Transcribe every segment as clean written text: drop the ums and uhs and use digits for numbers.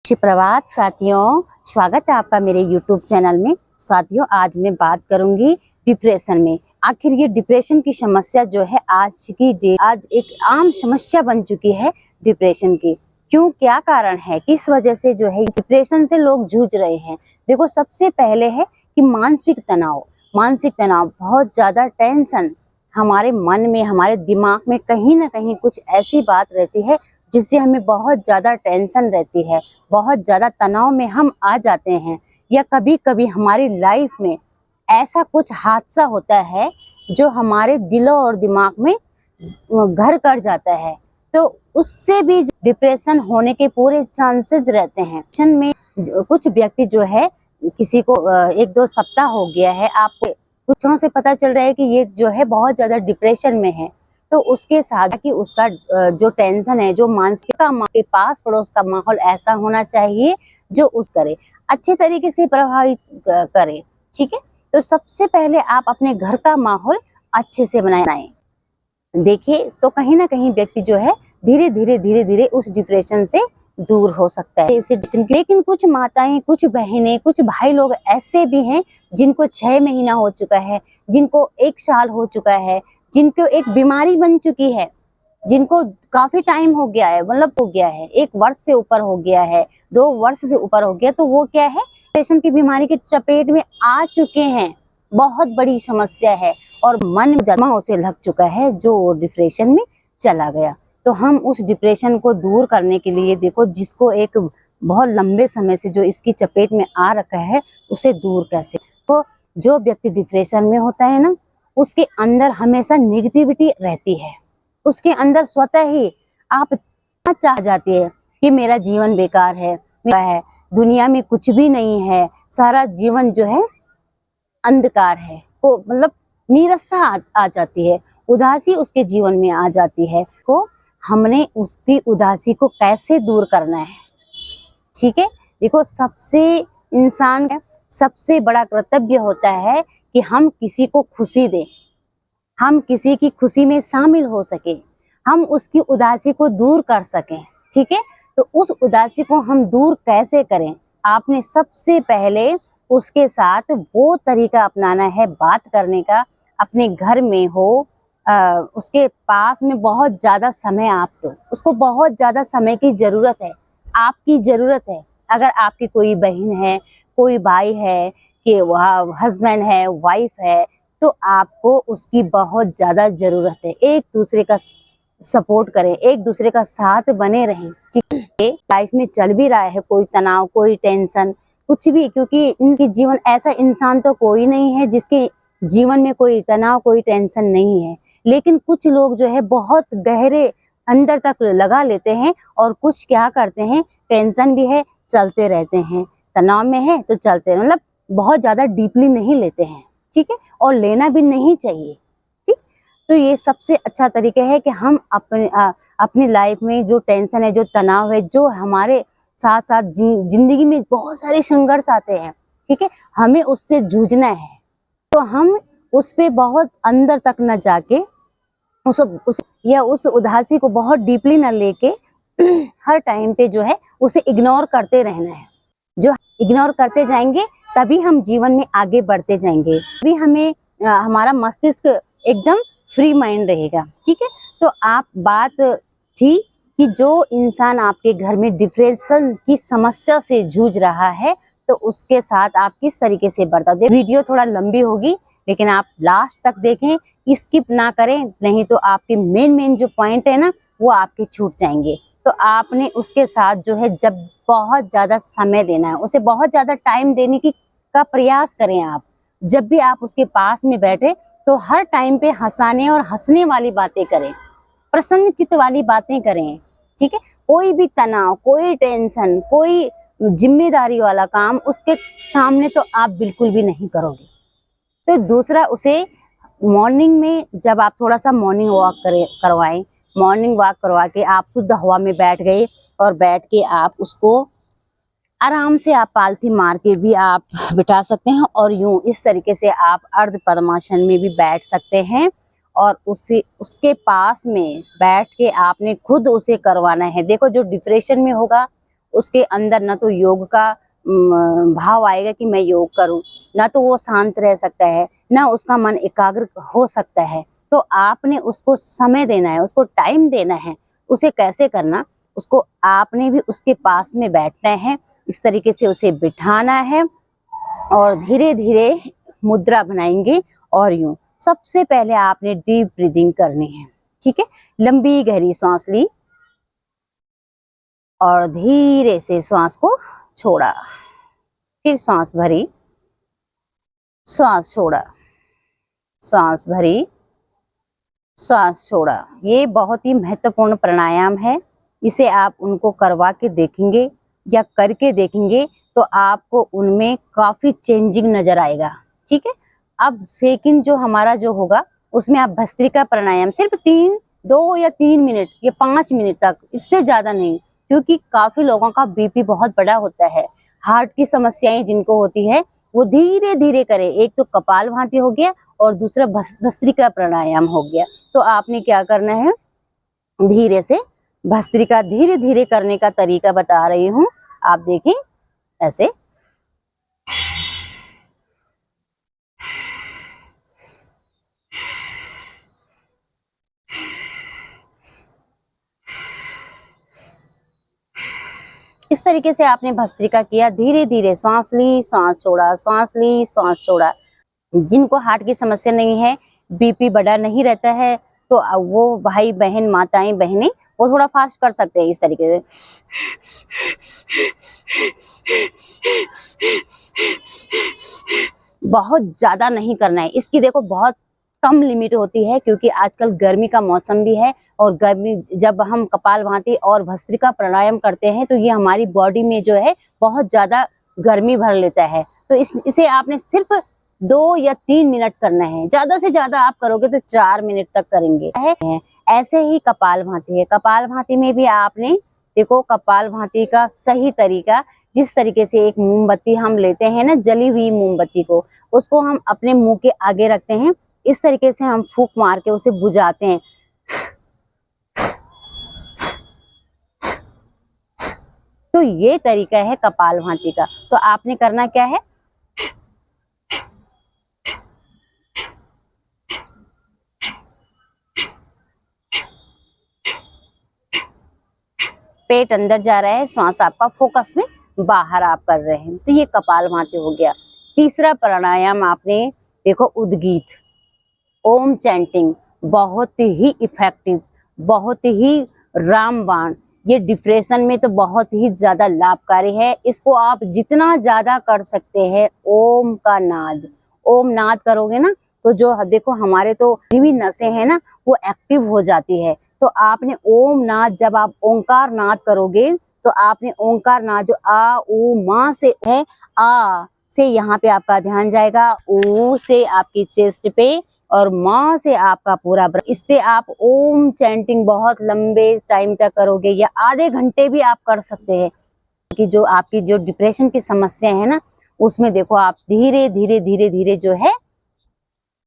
सुप्रभात साथियों, स्वागत है आपका मेरे YouTube चैनल में। साथियों, आज मैं बात करूंगी डिप्रेशन में। आखिर ये डिप्रेशन की समस्या जो है आज एक आम समस्या बन चुकी है डिप्रेशन की। क्यों, क्या कारण है, किस वजह से जो है डिप्रेशन से लोग जूझ रहे हैं। देखो, सबसे पहले है कि मानसिक तनाव, बहुत ज्यादा टेंशन हमारे मन में, हमारे दिमाग में कहीं ना कहीं कुछ ऐसी बात रहती है जिससे हमें बहुत ज़्यादा टेंशन रहती है, बहुत ज़्यादा तनाव में हम आ जाते हैं। या कभी कभी हमारी लाइफ में ऐसा कुछ हादसा होता है जो हमारे दिलों और दिमाग में घर कर जाता है, तो उससे भी डिप्रेशन होने के पूरे चांसेस रहते हैं। डिप्रेशन में कुछ व्यक्ति जो है, किसी को 1-2 सप्ताह हो गया है, आपको कुछ से पता चल रहा है कि ये जो है बहुत ज़्यादा डिप्रेशन में है, तो उसके साथ कि उसका जो टेंशन है, जो मानसिक के पास पड़ोस का माहौल ऐसा होना चाहिए जो उस करे अच्छे तरीके से प्रभावित करे। ठीक है, तो सबसे पहले आप अपने घर का माहौल अच्छे से बनाएं। देखिए, तो कहीं ना कहीं व्यक्ति जो है धीरे धीरे उस डिप्रेशन से दूर हो सकता है। लेकिन कुछ माताएं, कुछ बहनें, कुछ भाई लोग ऐसे भी हैं जिनको 6 महीना हो चुका है, जिनको 1 साल हो चुका है, जिनको एक बीमारी बन चुकी है, जिनको काफी टाइम हो गया है, मतलब हो गया है 1 वर्ष से ऊपर हो गया है, 2 वर्ष से ऊपर हो गया, तो वो क्या है, डिप्रेशन की बीमारी के चपेट में आ चुके हैं। बहुत बड़ी समस्या है और मन जमा उसे लग चुका है, जो डिप्रेशन में चला गया। तो हम उस डिप्रेशन को दूर करने के लिए, देखो, जिसको एक बहुत लंबे समय से जो इसकी चपेट में आ रखा है, उसे दूर कैसे। तो जो व्यक्ति डिप्रेशन में होता है ना, उसके अंदर हमेशा निगेटिविटी रहती है, उसके अंदर स्वतः ही आप चाह जाती है कि मेरा जीवन बेकार है, दुनिया में कुछ भी नहीं है, सारा जीवन जो है अंधकार है, को मतलब नीरसता आ जाती है, उदासी उसके जीवन में आ जाती है। तो हमने उसकी उदासी को कैसे दूर करना है। ठीक है, देखो, इंसान का सबसे बड़ा कर्तव्य होता है कि हम किसी को खुशी दें, हम किसी की खुशी में शामिल हो सके, हम उसकी उदासी को दूर कर सकें। ठीक है, तो उस उदासी को हम दूर कैसे करें, आपने सबसे पहले उसके साथ वो तरीका अपनाना है बात करने का। अपने घर में हो, उसके पास में बहुत ज्यादा समय आप दो, उसको बहुत ज्यादा समय की जरूरत है, आपकी जरूरत है। अगर आपकी कोई बहन है, कोई भाई है, कि वह हस्बैंड है, वाइफ है, तो आपको उसकी बहुत ज्यादा जरूरत है। एक दूसरे का सपोर्ट करें, एक दूसरे का साथ बने रहें। लाइफ में चल भी रहा है कोई तनाव, कोई टेंशन, कुछ भी, क्योंकि इनकी जीवन, ऐसा इंसान तो कोई नहीं है जिसके जीवन में कोई तनाव, कोई टेंशन नहीं है। लेकिन कुछ लोग जो है बहुत गहरे अंदर तक लगा लेते हैं, और कुछ क्या करते हैं, टेंशन भी है, चलते रहते हैं, तनाव में है तो चलते, मतलब बहुत ज्यादा डीपली नहीं लेते हैं। ठीक है, और लेना भी नहीं चाहिए। ठीक, तो ये सबसे अच्छा तरीका है कि हम अपनी लाइफ में जो टेंशन है, जो तनाव है, जो हमारे साथ साथ जिंदगी में बहुत सारे संघर्ष आते हैं, ठीक है, हमें उससे जूझना है। तो हम उस पे बहुत अंदर तक न जाके उस उदासी को बहुत डीपली न लेके हर टाइम पे जो है उसे इग्नोर करते रहना है। जो इग्नोर करते जाएंगे तभी हम जीवन में आगे बढ़ते जाएंगे, तभी हमें हमारा मस्तिष्क एकदम फ्री माइंड रहेगा। ठीक है, तो आप बात थी कि जो इंसान आपके घर में डिप्रेशन की समस्या से जूझ रहा है, तो उसके साथ आप किस तरीके से बर्ताव दें। वीडियो थोड़ा लंबी होगी, लेकिन आप लास्ट तक देखें, स्किप ना करें, नहीं तो आपके मेन जो पॉइंट है ना, वो आपके छूट जाएंगे। तो आपने उसके साथ जो है जब बहुत ज्यादा समय देना है, उसे बहुत ज्यादा टाइम देने का प्रयास करें। आप जब भी आप उसके पास में बैठे, तो हर टाइम पे हंसाने और हंसने वाली बातें करें, प्रसन्न चित्त वाली बातें करें। ठीक है, कोई भी तनाव, कोई टेंशन, कोई जिम्मेदारी वाला काम उसके सामने तो आप बिल्कुल भी नहीं करोगे। तो दूसरा, उसे मॉर्निंग में जब आप थोड़ा सा मॉर्निंग वॉक करवाएं, मॉर्निंग वॉक करवा के आप शुद्ध हवा में बैठ गए, और बैठ के आप उसको आराम से आप पालथी मार के भी आप बिठा सकते हैं, और यूं इस तरीके से आप अर्ध पद्मासन में भी बैठ सकते हैं, और उसके पास में बैठ के आपने खुद उसे करवाना है। देखो, जो डिप्रेशन में होगा उसके अंदर ना तो योग का भाव आएगा कि मैं योग करूं, ना तो वो शांत रह सकता है, ना उसका मन एकाग्र हो सकता है। तो आपने उसको समय देना है, उसको टाइम देना है। उसे कैसे करना, उसको आपने भी उसके पास में बैठना है, इस तरीके से उसे बिठाना है और धीरे धीरे मुद्रा बनाएंगे। और यूं सबसे पहले आपने डीप ब्रीदिंग करनी है, ठीक है। लंबी गहरी सांस ली और धीरे से श्वास को छोड़ा, फिर श्वास भरी, श्वास छोड़ा, श्वास भरी, श्वास छोड़ा। ये बहुत ही महत्वपूर्ण प्राणायाम है। इसे आप उनको करवा के देखेंगे या करके देखेंगे तो आपको उनमें काफी चेंजिंग नजर आएगा, ठीक है। अब सेकंड जो हमारा जो होगा उसमें आप भस्त्रिका प्राणायाम सिर्फ 2 या 3 मिनट या 5 मिनट तक, इससे ज्यादा नहीं, क्योंकि काफी लोगों का बीपी बहुत बड़ा होता है, हार्ट की समस्याएं जिनको होती है वो धीरे धीरे करें। एक तो कपालभाति हो गया और दूसरा भस्त्रिका प्राणायाम हो गया। तो आपने क्या करना है, धीरे से भस्त्रिका धीरे धीरे करने का तरीका बता रही हूँ, आप देखें ऐसे। इस तरीके से आपने भस्त्रिका किया, धीरे धीरे सांस ली, सांस छोड़ा, सांस ली, सांस छोड़ा। जिनको हार्ट की समस्या नहीं है, बीपी बड़ा नहीं रहता है, तो वो भाई बहन, माताएं बहनें, वो थोड़ा फास्ट कर सकते हैं इस तरीके से। बहुत ज्यादा नहीं करना है, इसकी देखो बहुत कम लिमिट होती है, क्योंकि आजकल गर्मी का मौसम भी है और गर्मी जब हम कपालभाति और भस्त्रिका प्राणायाम करते हैं तो ये हमारी बॉडी में जो है बहुत ज्यादा गर्मी भर लेता है। तो इसे आपने सिर्फ 2 या 3 मिनट करना है, ज्यादा से ज्यादा आप करोगे तो 4 मिनट तक करेंगे। ऐसे ही कपालभाति है, कपालभाति में भी आपने देखो कपालभाति का सही तरीका, जिस तरीके से एक मोमबत्ती हम लेते हैं ना, जली हुई मोमबत्ती को, उसको हम अपने मुंह के आगे रखते हैं, इस तरीके से हम फूंक मार के उसे बुझाते हैं। तो ये तरीका है कपालभाति का। तो आपने करना क्या है, पेट अंदर जा रहा है, श्वास आपका फोकस में बाहर आप कर रहे हैं, तो ये कपालभाति हो गया। तीसरा प्राणायाम आपने देखो उद्गीत, ओम चैंटिंग, बहुत ही इफेक्टिव, बहुत ही रामबाण। ये डिप्रेशन में तो बहुत ही ज्यादा लाभकारी है। इसको आप जितना ज्यादा कर सकते हैं, ओम का नाद, ओम नाद करोगे ना तो जो देखो हमारे तो भी नसें हैं ना वो एक्टिव हो जाती है। तो आपने ओम नाद, जब आप ओंकार नाद करोगे तो आपने ओंकार नाद जो आ ऊ माँ से है, आ से यहाँ पे आपका ध्यान जाएगा, ऊ से आपकी चेस्ट पे और माँ से आपका पूरा, इससे आप ओम चैंटिंग बहुत लंबे टाइम तक करोगे या आधे घंटे भी आप कर सकते हैं। कि जो आपकी जो डिप्रेशन की समस्या है ना उसमें देखो आप धीरे धीरे धीरे धीरे जो है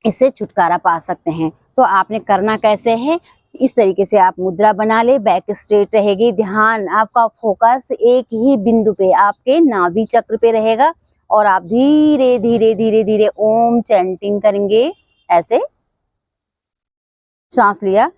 इससे छुटकारा पा सकते हैं। तो आपने करना कैसे है, इस तरीके से आप मुद्रा बना ले, बैक स्ट्रेट रहेगी, ध्यान आपका फोकस एक ही बिंदु पे आपके नाभि चक्र पे रहेगा और आप धीरे धीरे धीरे धीरे ओम चैंटिंग करेंगे। ऐसे सांस लिया,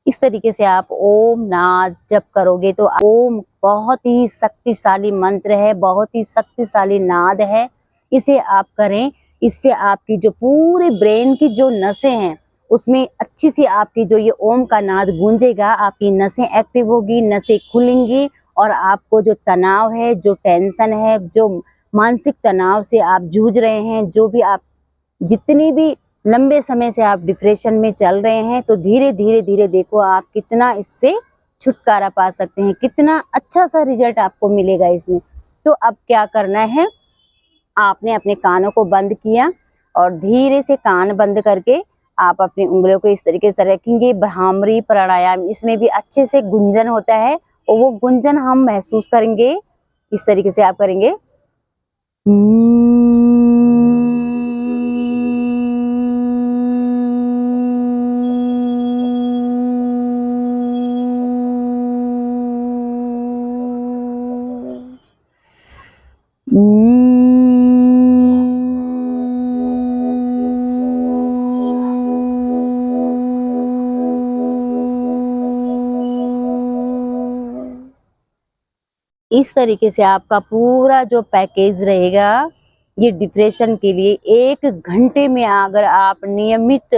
इस तरीके से आप ओम नाद जप करोगे तो ओम बहुत ही शक्तिशाली मंत्र है, बहुत ही शक्तिशाली नाद है। इसे आप करें, इससे आपकी जो पूरे ब्रेन की जो नसें हैं उसमें अच्छी सी आपकी जो ये ओम का नाद गूंजेगा, आपकी नसें एक्टिव होगी, नसें खुलेंगी और आपको जो तनाव है, जो टेंशन है, जो मानसिक तनाव से आप जूझ रहे हैं, जो भी आप जितनी भी लंबे समय से आप डिप्रेशन में चल रहे हैं, तो धीरे धीरे धीरे देखो आप कितना इससे छुटकारा पा सकते हैं, कितना अच्छा सा रिजल्ट आपको मिलेगा इसमें। तो अब क्या करना है, आपने अपने कानों को बंद किया और धीरे से कान बंद करके आप अपनी उंगलियों को इस तरीके से रखेंगे। भ्रामरी प्राणायाम, इसमें भी अच्छे से गुंजन होता है और वो गुंजन हम महसूस करेंगे। इस तरीके से आप करेंगे। इस तरीके से आपका पूरा जो पैकेज रहेगा ये डिप्रेशन के लिए 1 घंटे में अगर आप नियमित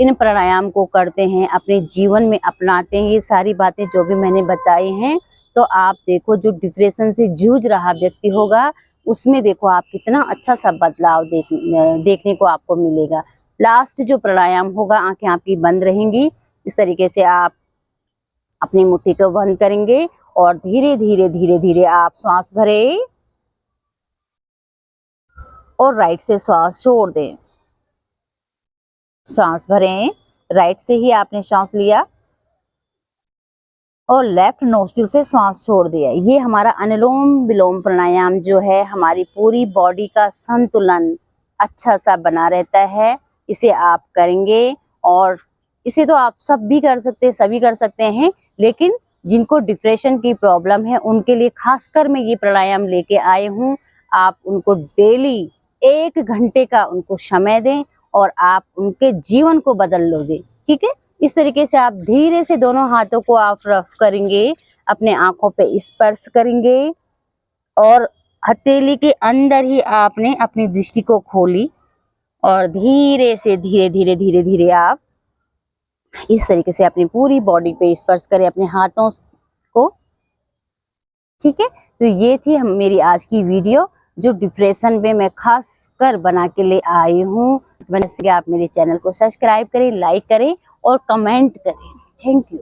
इन प्राणायाम को करते हैं, अपने जीवन में अपनाते हैं, ये सारी बातें जो भी मैंने बताई हैं, तो आप देखो जो डिप्रेशन से जूझ रहा व्यक्ति होगा उसमें देखो आप कितना अच्छा सा बदलाव देखने को आपको मिलेगा। लास्ट जो प्राणायाम होगा, आंखें आपकी बंद रहेंगी। इस तरीके से आप अपनी मुट्ठी को बंद करेंगे और धीरे धीरे धीरे धीरे आप श्वास भरें और राइट से श्वास छोड़ दें। श्वास भरें, राइट से ही आपने श्वास लिया और लेफ्ट नोस्ट्रिल से श्वास छोड़ दिया। ये हमारा अनुलोम विलोम प्राणायाम जो है हमारी पूरी बॉडी का संतुलन अच्छा सा बना रहता है। इसे आप करेंगे और इसे तो आप सब भी कर सकते हैं, सभी कर सकते हैं, लेकिन जिनको डिप्रेशन की प्रॉब्लम है उनके लिए खासकर मैं ये प्राणायाम लेके आई हूँ। आप उनको डेली 1 घंटे का उनको समय दें और आप उनके जीवन को बदल लोगे। ठीक है, इस तरीके से आप धीरे से दोनों हाथों को आप रफ करेंगे, अपने आंखों पे स्पर्श करेंगे और हथेली के अंदर ही आपने अपनी दृष्टि को खोली और धीरे से धीरे धीरे धीरे धीरे आप इस तरीके से अपनी पूरी बॉडी पे स्पर्श करें अपने हाथों को। ठीक है, तो ये थी मेरी आज की वीडियो जो डिप्रेशन में मैं खास कर बना के ले आई हूँ। आप मेरे चैनल को सब्सक्राइब करें, लाइक करें और कमेंट करें। Thank you.